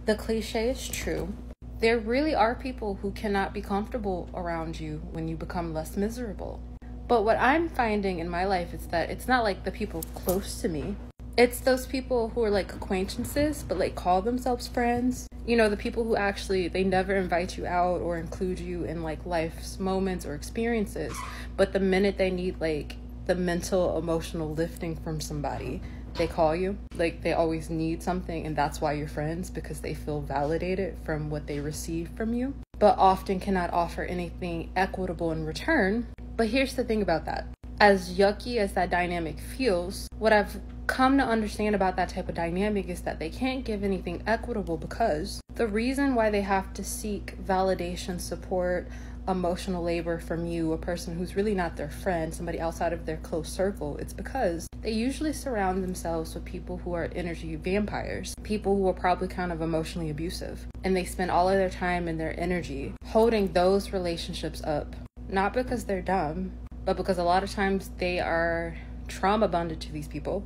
The cliche is true. There really are people who cannot be comfortable around you when you become less miserable. But what I'm finding in my life is that it's not like the people close to me. It's those people who are like acquaintances, but like call themselves friends. You know, the people who actually, they never invite you out or include you in like life's moments or experiences. But the minute they need like the mental, emotional lifting from somebody, they call you. Like they always need something, and that's why you're friends, because they feel validated from what they receive from you, but often cannot offer anything equitable in return. But here's the thing about that. As yucky as that dynamic feels, what I've come to understand about that type of dynamic is that they can't give anything equitable, because the reason why they have to seek validation, support, emotional labor from you, a person who's really not their friend, somebody outside of their close circle, it's because they usually surround themselves with people who are energy vampires, people who are probably kind of emotionally abusive, and they spend all of their time and their energy holding those relationships up, not because they're dumb, but because a lot of times they are trauma bonded to these people.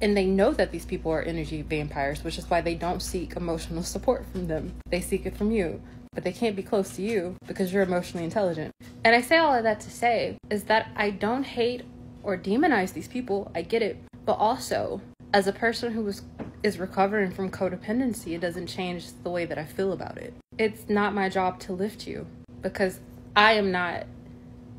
And they know that these people are energy vampires, which is why they don't seek emotional support from them. They seek it from you, but they can't be close to you because you're emotionally intelligent. And I say all of that to say is that I don't hate or demonize these people. I get it. But also, as a person who is recovering from codependency, it doesn't change the way that I feel about it. It's not my job to lift you, because I'm not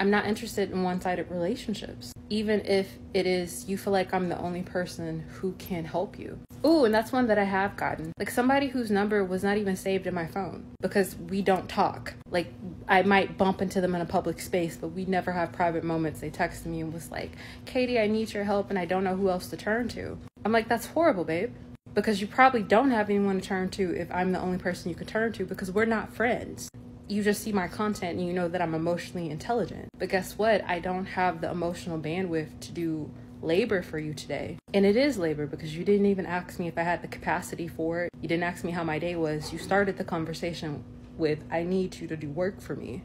interested in one-sided relationships. Even if it is, you feel like I'm the only person who can help you. Ooh, and that's one that I have gotten. Like somebody whose number was not even saved in my phone, because we don't talk. Like I might bump into them in a public space, but we never have private moments. They texted me and was like, Katie, I need your help and I don't know who else to turn to. I'm like, that's horrible, babe. Because you probably don't have anyone to turn to if I'm the only person you can turn to, because we're not friends. You just see my content and you know that I'm emotionally intelligent. But guess what? I don't have the emotional bandwidth to do labor for you today. And it is labor because you didn't even ask me if I had the capacity for it. You didn't ask me how my day was. You started the conversation with, I need you to do work for me.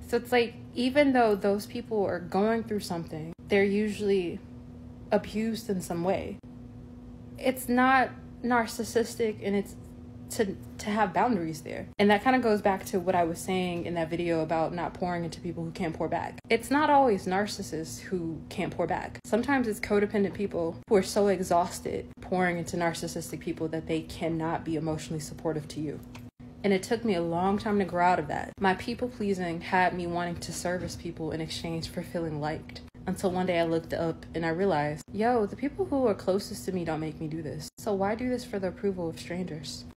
So it's like, even though those people are going through something, they're usually abused in some way. It's not narcissistic, and it's to have boundaries there. And that kind of goes back to what I was saying in that video about not pouring into people who can't pour back. It's not always narcissists who can't pour back. Sometimes it's codependent people who are so exhausted pouring into narcissistic people that they cannot be emotionally supportive to you. And it took me a long time to grow out of that. My people pleasing had me wanting to service people in exchange for feeling liked. Until one day I looked up and I realized, yo, the people who are closest to me don't make me do this. So why do this for the approval of strangers?